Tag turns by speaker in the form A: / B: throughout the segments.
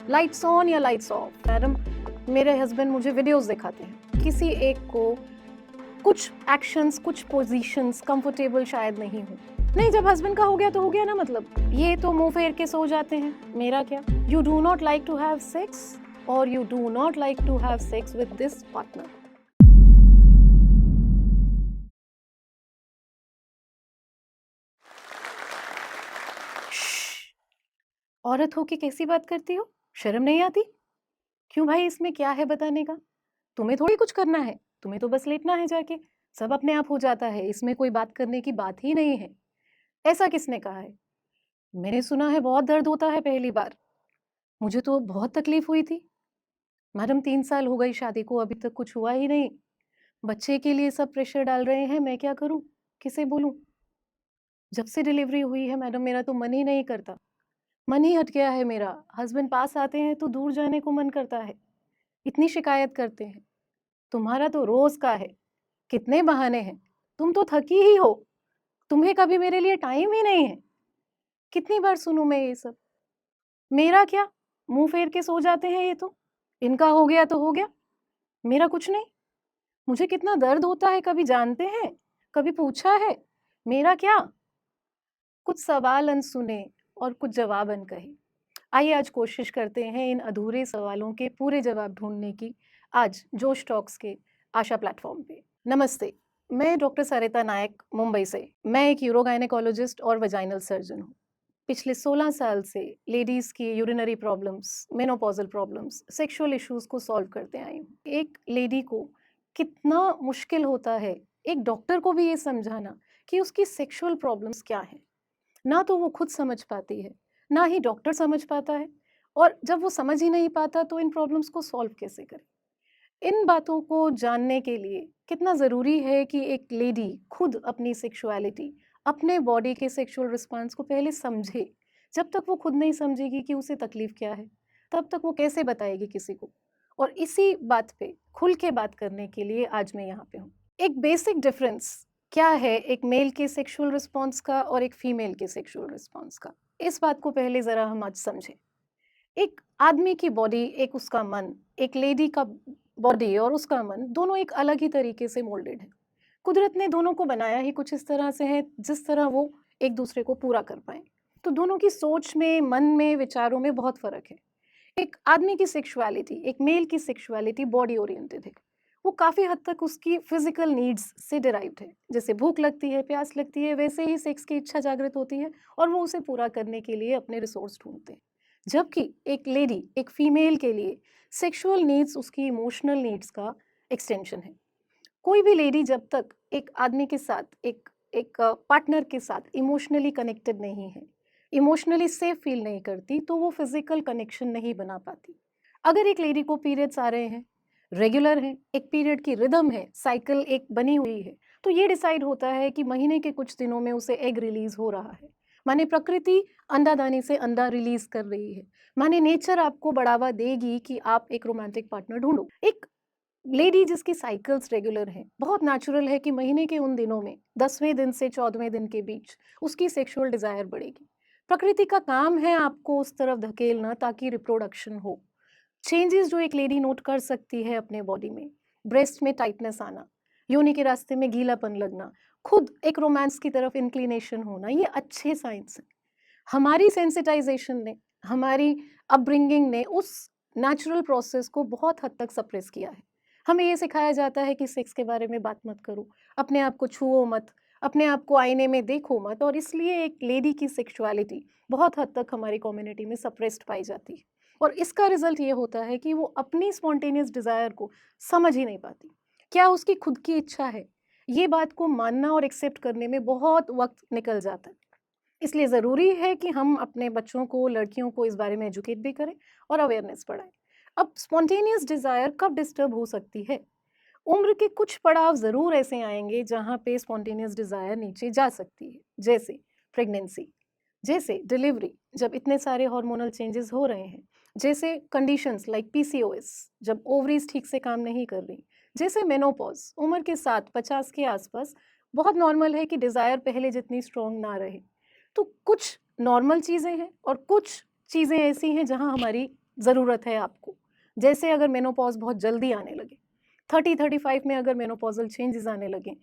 A: Lights on या lights of. Madam, मेरे husband मुझे वीडियोस दिखाते हैं, किसी एक को कुछ एक्शंस, कुछ पोजीशंस कंफर्टेबल शायद नहीं हो। नहीं, जब हस्बैंड का हो गया तो हो गया ना, मतलब ये तो मुंह फेर के सो जाते हैं, मेरा क्या। You do not like to have sex और you do not like to have sex with this partner. औरत हो के कैसी बात करती हो? शर्म नहीं आती? क्यों भाई, इसमें क्या है बताने का? तुम्हें थोड़ी कुछ करना है, तुम्हें तो बस लेटना है जाके, सब अपने आप हो जाता है, इसमें कोई बात करने की बात ही नहीं है। ऐसा किसने कहा है? मैंने सुना है बहुत दर्द होता है पहली बार। मुझे तो बहुत तकलीफ हुई थी। मैडम, 3 साल हो गई शादी को, अभी तक कुछ हुआ ही नहीं। बच्चे के लिए सब प्रेशर डाल रहे हैं, मैं क्या करूं? किसे बोलूं? जब से डिलीवरी हुई है मैडम, मेरा तो मन ही नहीं करता। मन ही हट गया है मेरा। हस्बैंड पास आते हैं तो दूर जाने को मन करता है। इतनी शिकायत करते हैं। तुम्हारा तो रोज का है, कितने बहाने हैं। तुम तो थकी ही हो, तुम्हें कभी मेरे लिए टाइम ही नहीं है। कितनी बार सुनूं मैं ये सब? मेरा क्या, मुंह फेर के सो जाते हैं ये तो। इनका हो गया तो हो गया, मेरा कुछ नहीं। मुझे कितना दर्द होता है कभी जानते हैं? कभी पूछा है? मेरा क्या। कुछ सवाल अनसुने और कुछ जवाब अनकहे। आइए आज कोशिश करते हैं इन अधूरे सवालों के पूरे जवाब ढूंढने की, आज जोश टॉक्स के आशा प्लेटफॉर्म पे। नमस्ते, मैं डॉक्टर सरिता नायक, मुंबई से। मैं एक यूरोगाइनेकोलॉजिस्ट और वजाइनल सर्जन हूँ। पिछले 16 साल से लेडीज़ की urinary problems, menopausal problems, sexual issues को सॉल्व करते आई हूँ। एक लेडी को कितना मुश्किल होता है, एक डॉक्टर को भी ये समझाना कि उसकी सेक्सुअल प्रॉब्लम्स क्या हैं। ना तो वो खुद समझ पाती है, ना ही डॉक्टर समझ पाता है, और जब वो समझ ही नहीं पाता तो इन प्रॉब्लम्स को सॉल्व कैसे करे? इन बातों को जानने के लिए कितना ज़रूरी है कि एक लेडी खुद अपनी सेक्सुअलिटी, अपने बॉडी के सेक्सुअल रिस्पॉन्स को पहले समझे। जब तक वो खुद नहीं समझेगी कि उसे तकलीफ क्या है, तब तक वो कैसे बताएगी किसी को? और इसी बात पे खुल के बात करने के लिए आज मैं यहाँ पे हूँ। एक बेसिक डिफरेंस क्या है एक मेल के सेक्सुअल रिस्पॉन्स का और एक फीमेल के सेक्सुअल रिस्पॉन्स का? इस बात को पहले ज़रा हम आज समझें। एक आदमी की बॉडी, एक उसका मन, एक लेडी का बॉडी और उसका मन दोनों एक अलग ही तरीके से मोल्डेड है। कुदरत ने दोनों को बनाया ही कुछ इस तरह से है जिस तरह वो एक दूसरे को पूरा कर पाए। तो दोनों की सोच में, मन में, विचारों में बहुत फर्क है। एक आदमी की सेक्सुअलिटी, एक मेल की सेक्सुअलिटी बॉडी ओरिएंटेड है। वो काफ़ी हद तक उसकी फिजिकल नीड्स से डिराइव्ड है। जैसे भूख लगती है, प्यास लगती है, वैसे ही सेक्स की इच्छा जागृत होती है और वो उसे पूरा करने के लिए अपने रिसोर्स ढूंढते हैं। जबकि एक लेडी, एक फीमेल के लिए सेक्सुअल नीड्स उसकी इमोशनल नीड्स का एक्सटेंशन है। कोई भी लेडी जब तक एक आदमी के साथ, एक एक पार्टनर के साथ इमोशनली कनेक्टेड नहीं है, इमोशनली सेफ फील नहीं करती, तो वो फिजिकल कनेक्शन नहीं बना पाती। अगर एक लेडी को पीरियड्स आ रहे हैं, रेगुलर हैं, एक पीरियड की रिदम है, साइकिल एक बनी हुई है, तो ये डिसाइड होता है कि महीने के कुछ दिनों में उसे एग रिलीज हो रहा है। माने प्रकृति अंडादानी से अंडा रिलीज कर रही है। माने नेचर आपको बढ़ावा देगी कि आप एक रोमांटिक पार्टनर ढूंढो। एक लेडी जिसकी साइकिल्स रेगुलर हैं, बहुत नेचुरल है कि महीने के उन दिनों में 10वें दिन से 14वें दिन के बीच उसकी सेक्सुअल डिजायर बढ़ेगी। प्रकृति का काम है आपको उस तरफ धकेलना ताकि रिप्रोडक्शन हो। चेंजेस जो एक लेडी नोट कर सकती है अपने बॉडी में, ब्रेस्ट में टाइटनेस आना, योनि के रास्ते में गीलापन लगना, खुद एक रोमांस की तरफ इंक्लिनेशन होना, ये अच्छे साइंस हैं। हमारी सेंसिटाइजेशन ने, हमारी अपब्रिंगिंग ने उस नेचुरल प्रोसेस को बहुत हद तक सप्रेस किया है। हमें ये सिखाया जाता है कि सेक्स के बारे में बात मत करो, अपने आप को छुओ मत, अपने आप को आईने में देखो मत, और इसलिए एक लेडी की सेक्सुअलिटी बहुत हद तक हमारी कम्युनिटी में सप्रेस्ड पाई जाती है। और इसका रिजल्ट ये होता है कि वो अपनी स्पॉन्टेनियस डिज़ायर को समझ ही नहीं पाती। क्या उसकी खुद की इच्छा है, ये बात को मानना और एक्सेप्ट करने में बहुत वक्त निकल जाता है। इसलिए ज़रूरी है कि हम अपने बच्चों को, लड़कियों को इस बारे में एजुकेट भी करें और अवेयरनेस बढ़ाएं। अब स्पॉन्टेनियस डिज़ायर कब डिस्टर्ब हो सकती है? उम्र के कुछ पड़ाव ज़रूर ऐसे आएंगे जहाँ पे स्पॉन्टेनियस डिज़ायर नीचे जा सकती है, जैसे प्रेगनेंसी, जैसे डिलीवरी जब इतने सारे हार्मोनल चेंजेस हो रहे हैं, जैसे कंडीशंस लाइक पीसीओएस जब ओवरीज ठीक से काम नहीं कर रही, जैसे मेनोपॉज उम्र के साथ 50 के आसपास बहुत नॉर्मल है कि डिज़ायर पहले जितनी स्ट्रॉन्ग ना रहे। तो कुछ नॉर्मल चीज़ें हैं और कुछ चीज़ें ऐसी हैं जहाँ हमारी ज़रूरत है आपको। जैसे अगर मेनोपॉज़ बहुत जल्दी आने लगे, 30-35 में अगर मेनोपॉज़ल चेंजेस आने लगें,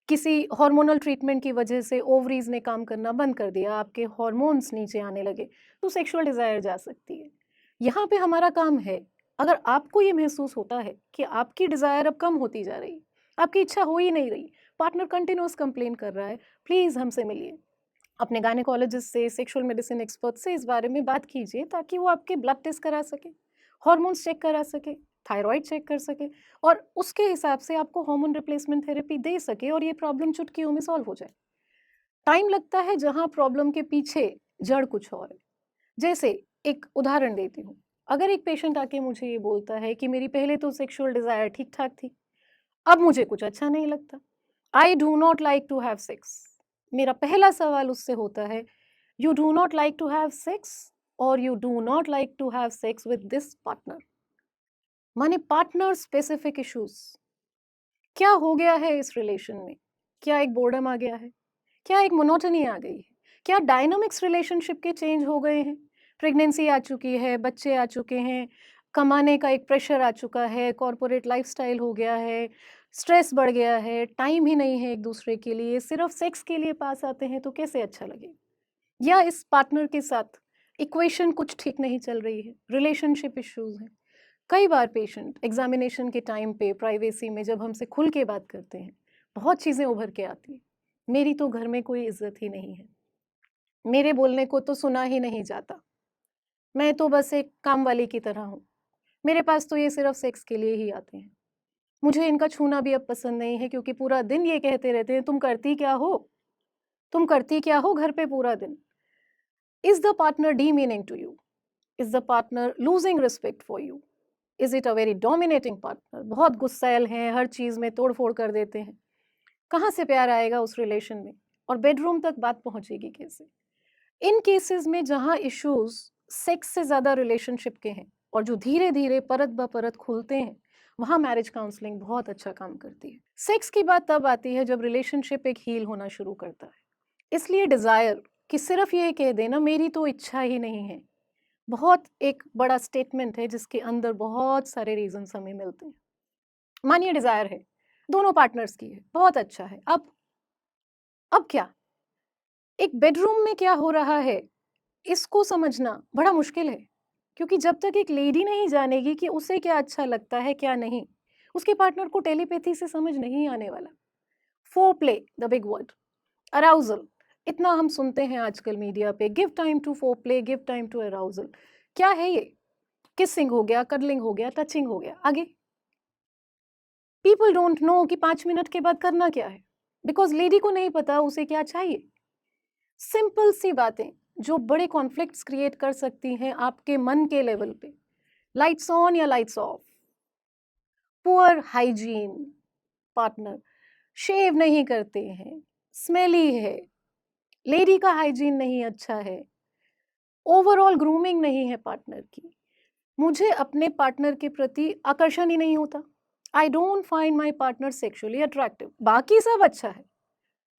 A: किसी हार्मोनल ट्रीटमेंट की वजह से ओवरीज ने काम करना बंद कर दिया, आपके हार्मोन्स नीचे आने लगे, तो सेक्सुअल डिज़ायर जा सकती है। यहाँ पे हमारा काम है, अगर आपको ये महसूस होता है कि आपकी डिज़ायर अब कम होती जा रही, आपकी इच्छा हो ही नहीं रही, पार्टनर कंटिन्यूस कंप्लेन कर रहा है, प्लीज़ हमसे मिलिए। अपने गायनेकोलॉजिस्ट से, सेक्सुअल मेडिसिन एक्सपर्ट से इस बारे में बात कीजिए, ताकि वो आपके ब्लड टेस्ट करा सके, हार्मोन्स चेक करा सके, थायराइड चेक कर सके, और उसके हिसाब से आपको हार्मोन रिप्लेसमेंट थेरेपी दे सके और ये प्रॉब्लम चुटकियों में सॉल्व हो जाए। टाइम लगता है जहाँ प्रॉब्लम के पीछे जड़ कुछ और है। जैसे एक उदाहरण देती हूँ, अगर एक पेशेंट आके मुझे ये बोलता है कि मेरी पहले तो सेक्सुअल डिज़ायर ठीक-ठाक थी, अब मुझे कुछ अच्छा नहीं लगता, I do not like to have sex. मेरा पहला सवाल उससे होता है, you do not like to have sex और you do not like to have sex with this partner? माने पार्टनर स्पेसिफिक इश्यूज। क्या हो गया है इस रिलेशन में? क्या एक बोर्डम आ गया है? क्या एक मोनोटनी आ गई है? क्या डायनामिक्स रिलेशनशिप के चेंज हो गए हैं? प्रेगनेंसी आ चुकी है, बच्चे आ चुके हैं, कमाने का एक प्रेशर आ चुका है, कॉर्पोरेट लाइफस्टाइल हो गया है, स्ट्रेस बढ़ गया है, टाइम ही नहीं है एक दूसरे के लिए, सिर्फ सेक्स के लिए पास आते हैं तो कैसे अच्छा लगे? या इस पार्टनर के साथ इक्वेशन कुछ ठीक नहीं चल रही है, रिलेशनशिप इश्यूज हैं। कई बार पेशेंट एग्जामिनेशन के टाइम पे प्राइवेसी में जब हमसे खुल के बात करते हैं, बहुत चीज़ें उभर के आती हैं। मेरी तो घर में कोई इज्जत ही नहीं है, मेरे बोलने को तो सुना ही नहीं जाता, मैं तो बस एक काम वाली की तरह हूँ, मेरे पास तो ये सिर्फ सेक्स के लिए ही आते हैं, मुझे इनका छूना भी अब पसंद नहीं है, क्योंकि पूरा दिन ये कहते रहते हैं, तुम करती क्या हो, तुम करती क्या हो घर पे पूरा दिन। Is the partner demeaning to you? Is the partner losing respect for you? Is it a very dominating partner? बहुत गुस्सैल हैं, हर चीज़ में तोड़ फोड़ कर देते हैं, कहाँ से प्यार आएगा उस रिलेशन में, और बेडरूम तक बात पहुंचेगी कैसे? इन केसेस में जहां इश्यूज सेक्स से ज़्यादा रिलेशनशिप के हैं और जो धीरे धीरे परत ब परत खुलते हैं, वहां मैरिज काउंसलिंग बहुत अच्छा काम करती है। सेक्स की बात तब आती है जब रिलेशनशिप एक हील होना शुरू करता है। इसलिए डिज़ायर कि सिर्फ ये कह देना मेरी तो इच्छा ही नहीं है, बहुत एक बड़ा स्टेटमेंट है जिसके अंदर बहुत सारे रीजंस हमें मिलते हैं। मानिए डिजायर है, दोनों पार्टनर्स की है, बहुत अच्छा है। अब क्या, एक बेडरूम में क्या हो रहा है इसको समझना बड़ा मुश्किल है, क्योंकि जब तक एक लेडी नहीं जानेगी कि उसे क्या अच्छा लगता है क्या नहीं, उसके पार्टनर को टेलीपैथी से समझ नहीं आने वाला। Foreplay, the big word, arousal, इतना हम सुनते हैं आजकल मीडिया पे, give time to foreplay, give time to arousal. क्या है ये? किसिंग हो गया, कडलिंग हो गया, टचिंग हो गया, आगे पीपल डोंट नो कि 5 मिनट के बाद करना क्या है, बिकॉज लेडी को नहीं पता उसे क्या चाहिए। सिंपल सी बातें जो बड़े कॉन्फ्लिक्ट्स क्रिएट कर सकती हैं आपके मन के लेवल पे। लाइट्स ऑन या lights off, poor hygiene, partner shave नहीं करते हैं, स्मेली है, लेडी का हाइजीन नहीं अच्छा है, ओवरऑल ग्रूमिंग नहीं है पार्टनर की, मुझे अपने पार्टनर के प्रति आकर्षण ही नहीं होता, I don't find my partner sexually attractive. बाकी सब अच्छा है,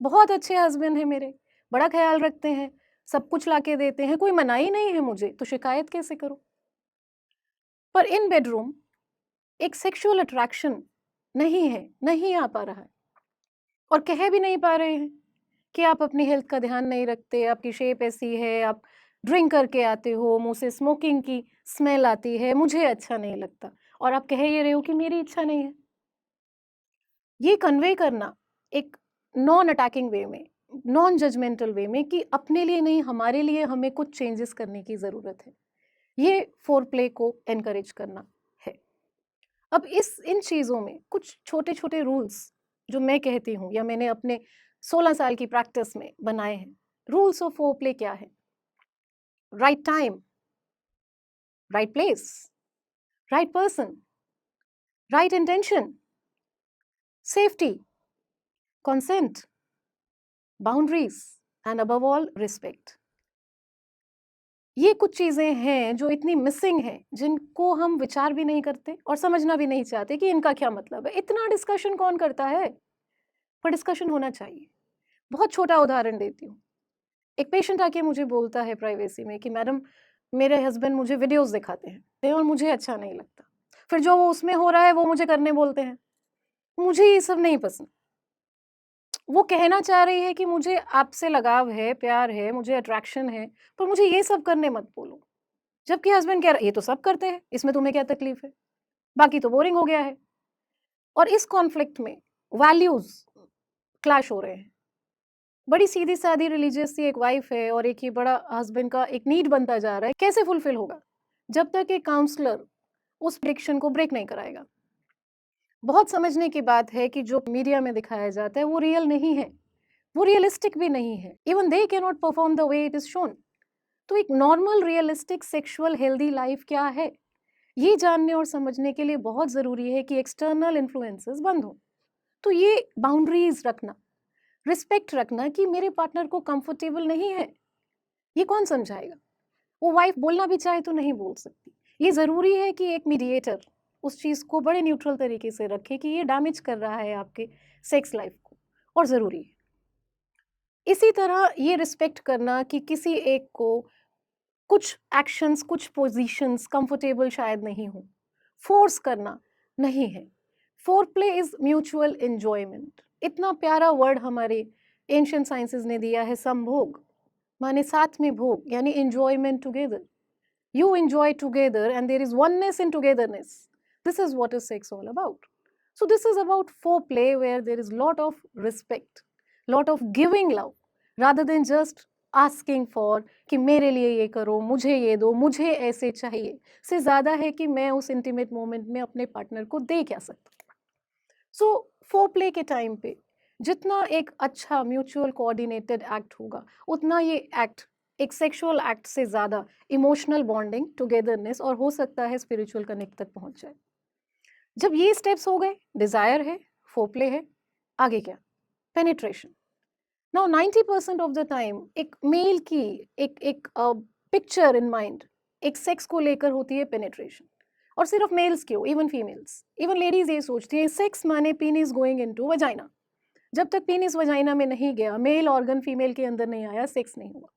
A: बहुत अच्छे हस्बैंड हैं मेरे, बड़ा ख्याल रखते हैं, सब कुछ लाके देते हैं, कोई मनाही नहीं है मुझे, तो शिकायत कैसे करूं? पर इन बेडरूम एक सेक्सुअल अट्रैक्शन नहीं है, नहीं आ पा रहा है, और कह भी नहीं पा रहे हैं कि आप अपनी हेल्थ का ध्यान नहीं रखते, आपकी शेप ऐसी है, आप ड्रिंक करके आते हो, मुंह से स्मोकिंग की स्मेल आती है, मुझे अच्छा नहीं लगता, और आप कह ये रहे हो कि मेरी इच्छा नहीं है। ये कन्वे करना एक नॉन अटैकिंग वे में, नॉन जजमेंटल वे में, कि अपने लिए नहीं हमारे लिए हमें कुछ चेंजेस करने की ज़रूरत है, ये फोर प्ले को एनकरेज करना है। अब इन चीज़ों में कुछ छोटे छोटे रूल्स जो मैं कहती हूँ या मैंने अपने 16 साल की प्रैक्टिस में बनाए हैं। रूल्स ऑफ फोर प्ले क्या है? Right time, right place, right person, right intention, safety, consent, boundaries, and above all respect. ये कुछ चीज़ें हैं जो इतनी मिसिंग हैं, जिनको हम विचार भी नहीं करते और समझना भी नहीं चाहते कि इनका क्या मतलब है। इतना डिस्कशन कौन करता है? पर डिस्कशन होना चाहिए। बहुत छोटा उदाहरण देती हूँ। एक पेशेंट आके मुझे बोलता है प्राइवेसी में कि मैडम, मेरे हस्बैंड मुझे वीडियोज़ दिखाते हैं और मुझे अच्छा नहीं लगता। फिर जो वो उसमें हो रहा है वो मुझे करने बोलते हैं। मुझे ये सब नहीं पसंद। वो कहना चाह रही है कि मुझे आपसे लगाव है, प्यार है, मुझे अट्रैक्शन है, पर मुझे ये सब करने मत बोलो। जबकि हस्बैंड कह रहा है, "ये तो सब करते हैं, इसमें तुम्हें क्या तकलीफ है? बाकी तो बोरिंग हो गया है।" और इस कॉन्फ्लिक्ट में वैल्यूज़ क्लैश हो रहे हैं। बड़ी सीधी-सादी रिलीजियस सी एक वाइफ़ है और एक ये बड़ा हस्बैंड का एक नीड बनता जा रहा है, कैसे फुलफ़िल होगा? जब तक एक काउंसलर उस प्रिडिक्शन को ब्रेक नहीं कराएगा। बहुत समझने की बात है कि जो मीडिया में दिखाया जाता है वो रियल नहीं है, वो रियलिस्टिक भी नहीं है। Even they can not perform the way it is shown. तो एक normal realistic sexual healthy life क्या है? ये जानने और समझने के लिए बहुत ज़रूरी है कि एक्सटर्नल इन्फ्लुएंसेस बंद हों। तो ये बाउंड्रीज़ रखना, रिस्पेक्ट रखना कि मेरे पार्टनर को कंफर्टेबल नहीं है, ये कौन समझाएगा? वो वाइफ बोलना भी चाहे तो नहीं बोल सकती। ये ज़रूरी है कि एक मीडिएटर उस चीज़ को बड़े न्यूट्रल तरीके से रखे कि ये डैमेज कर रहा है आपके सेक्स लाइफ को, और ज़रूरी है। इसी तरह ये रिस्पेक्ट करना कि किसी एक को कुछ एक्शंस, कुछ पोज़ीशंस कंफर्टेबल शायद नहीं हो, फ़ोर्स करना नहीं है। फ़ोरप्ले इज़ म्यूचुअल एन्जॉयमेंट। इतना प्यारा वर्ड हमारे एंशिएंट साइंसेज़ ने दिया है, संभोग, माने साथ में भोग, यानी enjoyment together. You enjoy together and there is oneness in togetherness. This is what is sex all about. So this is about foreplay where there is lot of respect, lot of giving love rather than just asking for कि मेरे लिए ये करो, मुझे ये दो, मुझे ऐसे चाहिए, से ज़्यादा है कि मैं उस इंटीमेट मोमेंट में अपने पार्टनर को दे क्या सकता हूँ। सो फोरप्ले के टाइम पे जितना एक अच्छा म्यूचुअल कोऑर्डिनेटेड एक्ट होगा, उतना ये एक्ट एक सेक्सुअल एक्ट से ज़्यादा इमोशनल बॉन्डिंग, टुगेदरनेस और हो सकता है स्पिरिचुअल कनेक्ट तक पहुंच जाए। जब ये स्टेप्स हो गए, डिज़ायर है, फोरप्ले है, आगे क्या? Penetration. Now 90% of the time एक मेल की एक एक पिक्चर इन माइंड एक सेक्स को लेकर होती है पेनिट्रेशन। और सिर्फ मेल्स क्यों, इवन फीमेल्स, इवन लेडीज ये सोचती हैं सेक्स माने पीनिस गोइंग इनटू वजाइना। जब तक पीनिस वजाइना में नहीं गया, मेल ऑर्गन फीमेल के अंदर नहीं आया, सेक्स नहीं हुआ।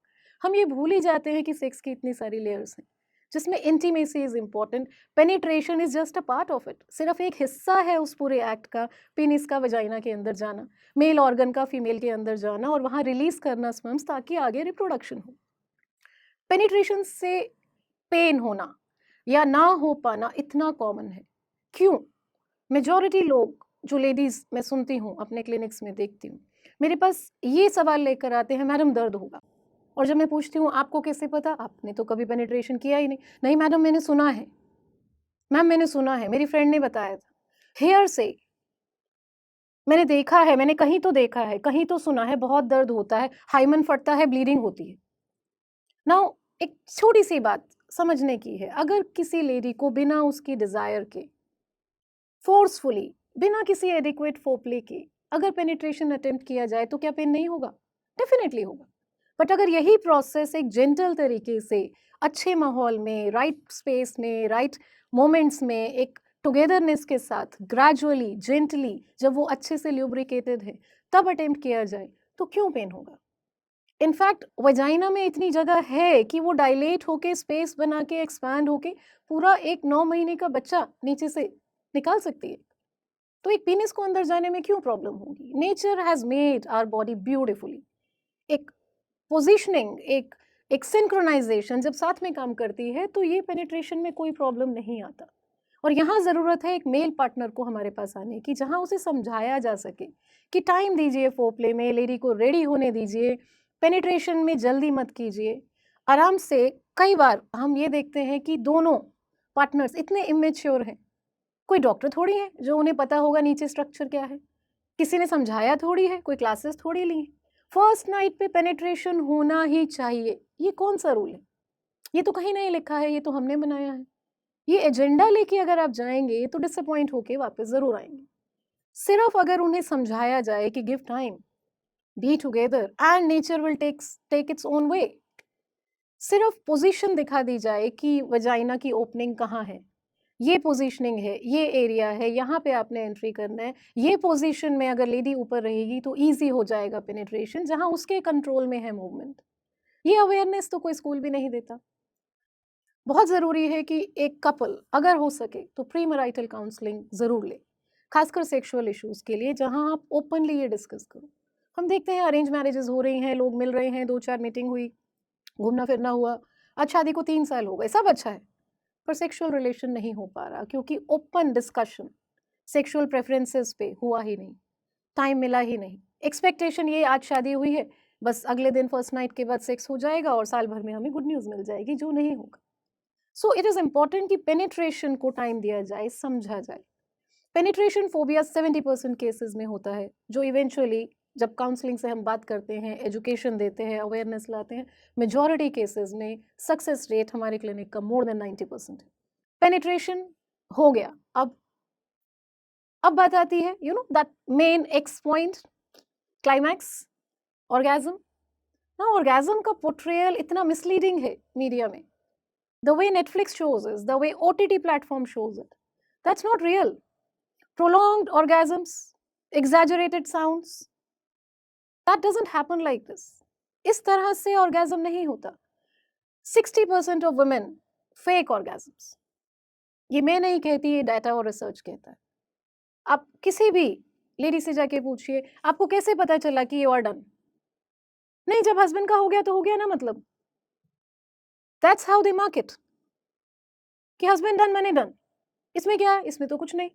A: हम ये भूल ही जाते हैं कि सेक्स की इतनी सारी लेयर्स हैं, जिसमें intimacy is important, penetration is just a part of it, सिर्फ एक हिस्सा है उस पूरे एक्ट का। पीनिस का वजाइना के अंदर जाना, मेल ऑर्गन का फीमेल के अंदर जाना और वहाँ रिलीज करना स्पर्म्स ताकि आगे रिप्रोडक्शन हो। पेनिट्रेशन से पेन होना या ना हो पाना इतना कॉमन है। क्यों? मेजॉरिटी लोग, जो लेडीज़ मैं सुनती हूँ, अपने क्लिनिक्स में देखती हूँ, मेरे पास ये सवाल लेकर आते हैं, मैडम दर्द होगा। और जब मैं पूछती हूँ आपको कैसे पता? आपने तो कभी पेनिट्रेशन किया ही नहीं। नहीं मैडम मैंने सुना है, मैम मैंने सुना है, मेरी फ्रेंड ने बताया था। हेयर से मैंने देखा है, मैंने कहीं तो देखा है, कहीं तो सुना है, बहुत दर्द होता है, हाइमन फटता है, ब्लीडिंग होती है। नाउ एक छोटी सी बात समझने की है, अगर किसी लेडी को बिना उसकी डिजायर के फोर्सफुली, बिना किसी एडिक्वेट फोरप्ले के अगर पेनिट्रेशन अटेम्प्ट किया जाए तो क्या पेन नहीं होगा? डेफिनेटली होगा। बट अगर यही प्रोसेस एक जेंटल तरीके से, अच्छे माहौल में, राइट स्पेस में, राइट मोमेंट्स में, एक टुगेदरनेस के साथ ग्रेजुअली, जेंटली, जब वो अच्छे से ल्यूब्रिकेटेड है, तब अटेम्प्ट किया जाए, तो क्यों पेन होगा? इनफैक्ट वजाइना में इतनी जगह है कि वो डायलेट होके, स्पेस बना के, एक्सपैंड होके पूरा एक 9 महीने का बच्चा नीचे से निकाल सकती है। तो एक पेनिस को अंदर जाने में क्यों प्रॉब्लम होगी? Nature has made our body beautifully. एक पोजीशनिंग, एक एक सिंक्रोनाइजेशन जब साथ में काम करती है तो ये पेनिट्रेशन में कोई प्रॉब्लम नहीं आता। और यहाँ ज़रूरत है एक मेल पार्टनर को हमारे पास आने की, जहाँ उसे समझाया जा सके कि टाइम दीजिए फोरप्ले में, लेडी को रेडी होने दीजिए, पेनिट्रेशन में जल्दी मत कीजिए, आराम से। कई बार हम ये देखते हैं कि दोनों पार्टनर्स इतने इमेच्योर हैं, कोई डॉक्टर थोड़ी है जो उन्हें पता होगा नीचे स्ट्रक्चर क्या है, किसी ने समझाया थोड़ी है, कोई क्लासेस थोड़ी ली हैं। फर्स्ट नाइट पे पेनिट्रेशन होना ही चाहिए, ये कौन सा रूल है? ये तो कहीं नहीं लिखा है, ये तो हमने बनाया है। ये एजेंडा लेके अगर आप जाएंगे तो डिसअपॉइंट होके वापस ज़रूर आएंगे। सिर्फ अगर उन्हें समझाया जाए कि give time, be together and nature will take its own way. सिर्फ पोजीशन दिखा दी जाए कि वजाइना की ओपनिंग कहाँ है, ये पोजीशनिंग है, ये एरिया है, यहाँ पे आपने एंट्री करना है, ये पोजीशन में अगर लेडी ऊपर रहेगी तो ईजी हो जाएगा पेनिट्रेशन, जहाँ उसके कंट्रोल में है मूवमेंट। ये अवेयरनेस तो कोई स्कूल भी नहीं देता। बहुत ज़रूरी है कि एक कपल अगर हो सके तो प्री मैरिटल काउंसलिंग ज़रूर ले, खासकर सेक्सुअल इश्यूज़ के लिए, जहां आप ओपनली ये डिस्कस करो। हम देखते हैं अरेंज मैरिजेस हो रही हैं, लोग मिल रहे हैं, 2-4 मीटिंग हुई, घूमना फिरना हुआ, आज शादी को 3 साल हो गए, सब अच्छा है, पर सेक्सुअल रिलेशन नहीं हो पा रहा क्योंकि ओपन डिस्कशन सेक्सुअल प्रेफरेंसेस पे हुआ ही नहीं, टाइम मिला ही नहीं। एक्सपेक्टेशन ये आज शादी हुई है, बस अगले दिन फर्स्ट नाइट के बाद सेक्स हो जाएगा और साल भर में हमें गुड न्यूज़ मिल जाएगी, जो नहीं होगा। सो इट इज़ इम्पॉर्टेंट कि पेनिट्रेशन को टाइम दिया जाए, समझा जाए। पेनिट्रेशन फोबिया 70% केसेस में होता है, जो इवेंचुअली जब काउंसलिंग से हम बात करते हैं, एजुकेशन देते हैं, अवेयरनेस लाते हैं, मेजॉरिटी केसेस में सक्सेस रेट हमारे क्लिनिक का मोर देन 90% है। पेनिट्रेशन हो गया, अब बात आती है that main x point, climax, orgasm. ना ऑर्गेज्म का पोर्ट्रेयल इतना मिसलीडिंग है मीडिया में, the way Netflix shows it, the way OTT platform shows it, that's not real. Prolonged orgasms, exaggerated sounds, that doesn't happen like this. इस तरह से orgasm नहीं होता। 60% of women fake orgasms. ये मैं नहीं कहती, ये डाटा और रिसर्च कहता है। आप किसी भी लेडी से जाके पूछिए, आपको कैसे पता चला कि यू आर डन? नहीं, जब हस्बैंड का हो गया तो हो गया ना, मतलब दैट्स हाउ दे मार्केट कि हस्बैंड डन माने डन। इसमें क्या है? इसमें तो कुछ नहीं।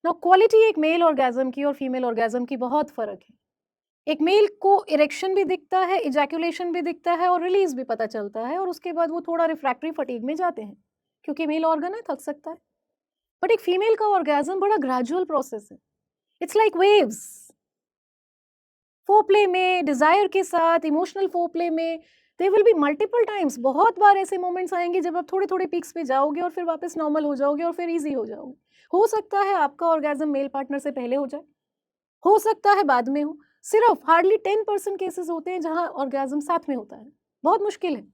A: ना क्वालिटी एक मेल ऑर्गेज्म की और फीमेल ऑर्गेज्म की बहुत फर्क है। एक मेल को इरेक्शन भी दिखता है, इजैकुलेशन भी दिखता है और रिलीज भी पता चलता है, और उसके बाद वो थोड़ा रिफ्रैक्टरी फटीग में जाते हैं क्योंकि मेल ऑर्गन है, थक सकता है। बट एक फीमेल का ऑर्गेज्म बड़ा ग्रेजुअल प्रोसेस है, इट्स लाइक वेव्स। फोरप्ले में, डिजायर के साथ, इमोशनल फोरप्ले में there will be multiple times, बहुत बार ऐसे मोमेंट्स आएंगे जब आप थोड़े थोड़े पीक्स पे जाओगे और फिर वापस नॉर्मल हो जाओगे और फिर इजी हो जाओगे। हो सकता है आपका ऑर्गेज्म मेल पार्टनर से पहले हो जाए, हो सकता है बाद में हो। सिर्फ हार्डली 10% केसेस होते हैं जहां ऑर्गेज्म साथ में होता है, बहुत मुश्किल है।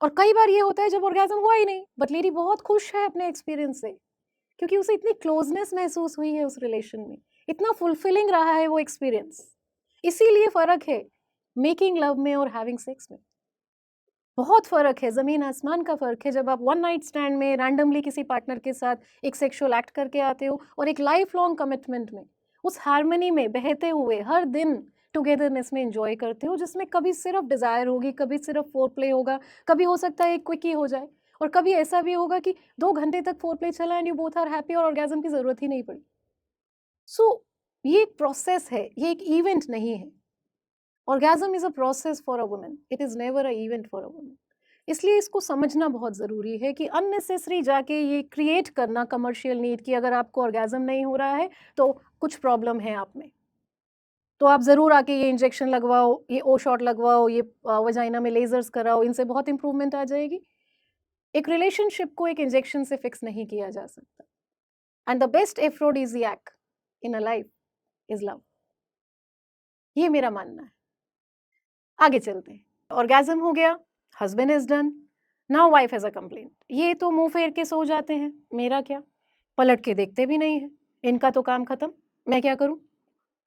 A: और कई बार ये होता है जब ऑर्गेज्म हुआ ही नहीं, बट लेडी बहुत खुश है अपने एक्सपीरियंस से, क्योंकि उसे इतनी क्लोजनेस महसूस हुई है उस रिलेशन में, इतना फुलफिलिंग रहा है वो एक्सपीरियंस। इसीलिए फर्क है मेकिंग लव में और हैविंग सेक्स में, बहुत फर्क है, जमीन आसमान का फर्क है। जब आप वन नाइट स्टैंड में रैंडमली किसी पार्टनर के साथ एक सेक्सुअल एक्ट करके आते हो और एक लाइफ लॉन्ग कमिटमेंट में उस हार्मनी में बहते हुए हर दिन टुगेदरनेस में एंजॉय करते हो, जिसमें कभी सिर्फ डिजायर होगी, कभी सिर्फ फोर प्ले होगा, कभी हो सकता है एक क्विकी हो जाए, और कभी ऐसा भी होगा कि 2 घंटे तक फोर प्ले चला and you both are happy और ऑर्गेज्म की जरूरत ही नहीं पड़ी। सो ये एक प्रोसेस है, ये एक इवेंट नहीं है। Orgasm is a process for a woman, it is never a event for a woman. इसलिए इसको समझना बहुत ज़रूरी है कि अननेसेसरी जाके ये क्रिएट करना कमर्शियल नीड कि अगर आपको ऑर्गेज्म नहीं हो रहा है तो कुछ प्रॉब्लम है आप में, तो आप ज़रूर आके ये इंजेक्शन लगवाओ, ये ओ शॉट लगवाओ, ये वजाइना में लेजर्स कराओ, इनसे बहुत इंप्रूवमेंट आ जाएगी। एक रिलेशनशिप को एक इंजेक्शन से फिक्स नहीं किया जा सकता, and the best एफ्रोडीजियक in a life is love, ये मेरा मानना है। आगे चलते हैं। ऑर्गेज्म हो गया, husband is done, now wife has a complaint. ये तो मुंह फेर के सो जाते हैं, मेरा क्या, पलट के देखते भी नहीं है, इनका तो काम खत्म, मैं क्या करूं?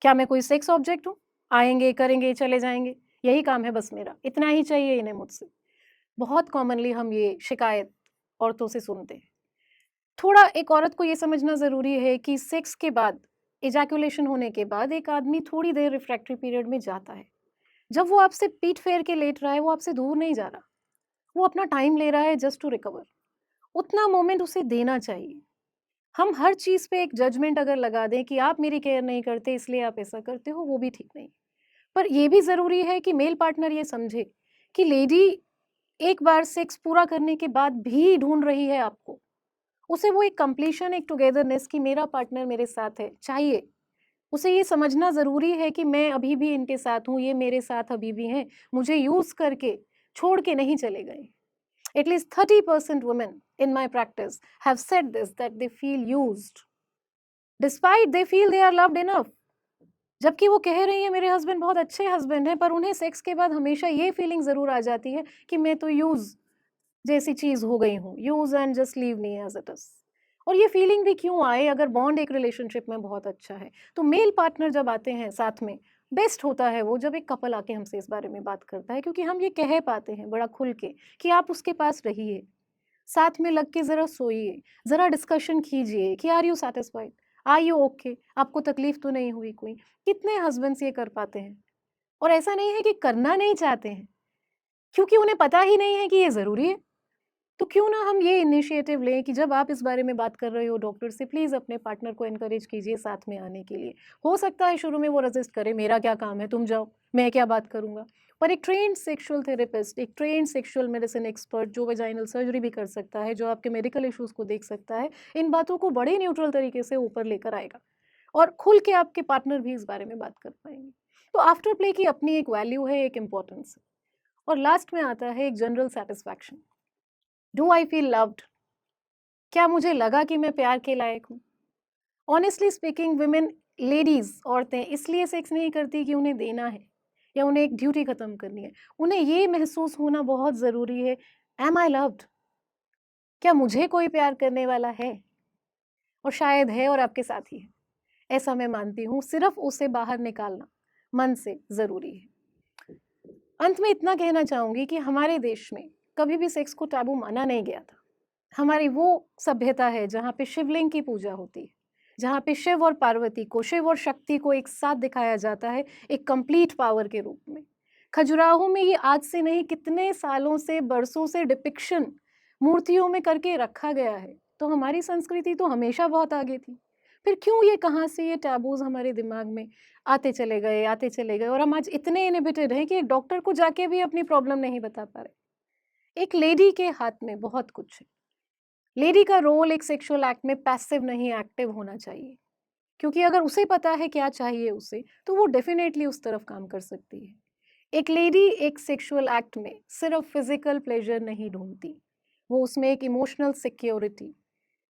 A: क्या मैं कोई सेक्स ऑब्जेक्ट हूं? आएंगे, करेंगे, चले जाएंगे, यही काम है बस मेरा, इतना ही चाहिए इन्हें मुझसे। बहुत कॉमनली हम ये शिकायत औरतों से सुनते हैं। थोड़ा एक औरत को ये समझना ज़रूरी है कि सेक्स के बाद, इजैकुलेशन होने के बाद एक आदमी थोड़ी देर रिफ्रैक्टरी पीरियड में जाता है। जब वो आपसे पीठ फेर के लेट रहा है, वो आपसे दूर नहीं जा रहा, वो अपना टाइम ले रहा है जस्ट टू रिकवर। उतना मोमेंट उसे देना चाहिए। हम हर चीज़ पे एक जजमेंट अगर लगा दें कि आप मेरी केयर नहीं करते इसलिए आप ऐसा करते हो, वो भी ठीक नहीं। पर ये भी ज़रूरी है कि मेल पार्टनर ये समझे कि लेडी एक बार सेक्स पूरा करने के बाद भी ढूंढ रही है आपको, उसे वो एक कंप्लीशन, एक टुगेदरनेस कि मेरा पार्टनर मेरे साथ है चाहिए। उसे ये समझना ज़रूरी है कि मैं अभी भी इनके साथ हूँ, ये मेरे साथ अभी भी हैं, मुझे यूज़ करके छोड़ के नहीं चले गए। At least 30% women in my practice have said this, that they feel used despite they feel they are loved enough. जबकि वो कह रही है मेरे हस्बैंड बहुत अच्छे हस्बैंड हैं, पर उन्हें सेक्स के बाद हमेशा ये फीलिंग ज़रूर आ जाती है कि मैं तो यूज़ जैसी चीज़ हो गई हूँ, use and just leave me as it is. और ये फीलिंग भी क्यों आए अगर बॉन्ड एक रिलेशनशिप में बहुत अच्छा है? तो मेल पार्टनर जब आते हैं साथ में, बेस्ट होता है वो जब एक कपल आके हमसे इस बारे में बात करता है, क्योंकि हम ये कह पाते हैं बड़ा खुल के कि आप उसके पास रहिए, साथ में लग के ज़रा सोइए, ज़रा डिस्कशन कीजिए कि are you satisfied, are you okay, आपको तकलीफ तो नहीं हुई कोई। कितने हस्बैंड्स ये कर पाते हैं? और ऐसा नहीं है कि करना नहीं चाहते हैं, क्योंकि उन्हें पता ही नहीं है कि ये ज़रूरी है। तो क्यों ना हम ये इनिशिएटिव लें कि जब आप इस बारे में बात कर रहे हो डॉक्टर से, प्लीज़ अपने पार्टनर को एनकरेज कीजिए साथ में आने के लिए। हो सकता है शुरू में वो रेजिस्ट करे, मेरा क्या काम है, तुम जाओ, मैं क्या बात करूँगा। पर एक ट्रेन्ड सेक्सुअल थेरेपिस्ट, एक ट्रेन्ड सेक्सुअल मेडिसिन एक्सपर्ट जो वेजाइनल सर्जरी भी कर सकता है, जो आपके मेडिकल इश्यूज़ को देख सकता है, इन बातों को बड़े न्यूट्रल तरीके से ऊपर लेकर आएगा और खुल के आपके पार्टनर भी इस बारे में बात कर पाएंगे। तो आफ्टर प्ले की अपनी एक वैल्यू है, एक इम्पोर्टेंस है। और लास्ट में आता है एक general satisfaction. Do I feel loved? क्या मुझे लगा कि मैं प्यार के लायक हूँ? ऑनेस्टली स्पीकिंग, विमेन, लेडीज, औरतें इसलिए सेक्स नहीं करती कि उन्हें देना है या उन्हें एक ड्यूटी खत्म करनी है। उन्हें ये महसूस होना बहुत ज़रूरी है, एम आई लव्ड? क्या मुझे कोई प्यार करने वाला है? और शायद है और आपके साथ ही है, ऐसा मैं मानती हूँ। सिर्फ उसे बाहर निकालना मन से ज़रूरी है। अंत में इतना कहना चाहूँगी कि हमारे देश में कभी भी सेक्स को टैबू माना नहीं गया था। हमारी वो सभ्यता है जहाँ पे शिवलिंग की पूजा होती है, जहाँ पे शिव और पार्वती को, शिव और शक्ति को एक साथ दिखाया जाता है एक कंप्लीट पावर के रूप में। खजुराहो में ये आज से नहीं, कितने सालों से, बरसों से डिपिक्शन मूर्तियों में करके रखा गया है। तो हमारी संस्कृति तो हमेशा बहुत आगे थी। फिर क्यों ये, कहाँ से ये टैबूज हमारे दिमाग में आते चले गए और हम आज इतने इनहिबिटेड हैं कि एक डॉक्टर को जाके भी अपनी प्रॉब्लम नहीं बता पा रहे। एक लेडी के हाथ में बहुत कुछ है। लेडी का रोल एक सेक्सुअल एक्ट में पैसिव नहीं, एक्टिव होना चाहिए, क्योंकि अगर उसे पता है क्या चाहिए उसे, तो वो डेफिनेटली उस तरफ काम कर सकती है। एक लेडी एक सेक्सुअल एक्ट में सिर्फ फिजिकल प्लेजर नहीं ढूंढती, वो उसमें एक इमोशनल सिक्योरिटी,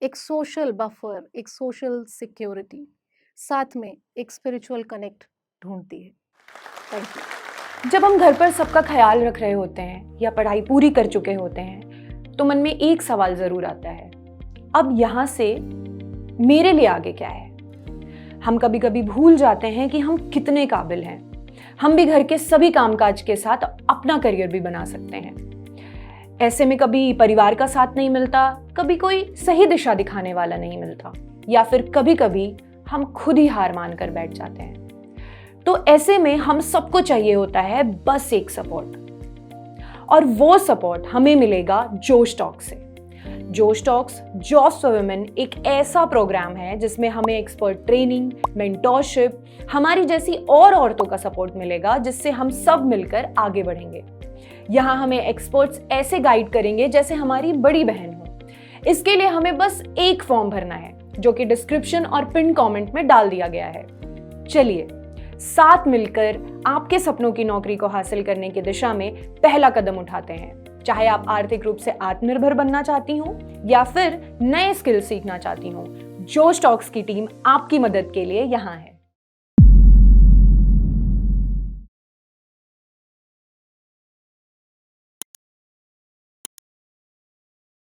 A: एक सोशल बफर, एक सोशल सिक्योरिटी, साथ में एक स्पिरिचुअल कनेक्ट ढूंढती है। Thank you.
B: जब हम घर पर सबका ख्याल रख रहे होते हैं या पढ़ाई पूरी कर चुके होते हैं, तो मन में एक सवाल जरूर आता है, अब यहाँ से मेरे लिए आगे क्या है? हम कभी कभी भूल जाते हैं कि हम कितने काबिल हैं। हम भी घर के सभी कामकाज के साथ अपना करियर भी बना सकते हैं। ऐसे में कभी परिवार का साथ नहीं मिलता, कभी कोई सही दिशा दिखाने वाला नहीं मिलता, या फिर कभी कभी हम खुद ही हार मान कर बैठ जाते हैं। तो ऐसे में हम सबको चाहिए होता है बस एक सपोर्ट, और वो सपोर्ट हमें मिलेगा जोश टॉक्स से। जोश टॉक्स, जॉब्स फॉर वुमेन एक ऐसा प्रोग्राम है जिसमें हमें एक्सपर्ट ट्रेनिंग, मेंटोरशिप, हमारी जैसी और औरतों का सपोर्ट मिलेगा, जिससे हम सब मिलकर आगे बढ़ेंगे। यहाँ हमें एक्सपर्ट्स ऐसे गाइड करेंगे जैसे हमारी बड़ी बहन हो। इसके लिए हमें बस एक फॉर्म भरना है, जो कि डिस्क्रिप्शन और पिन कमेंट में डाल दिया गया है। चलिए साथ मिलकर आपके सपनों की नौकरी को हासिल करने की दिशा में पहला कदम उठाते हैं। चाहे आप आर्थिक रूप से आत्मनिर्भर बनना चाहती हो या फिर नए स्किल सीखना चाहती हो, जोश टॉक्स की टीम आपकी मदद के लिए यहाँ है।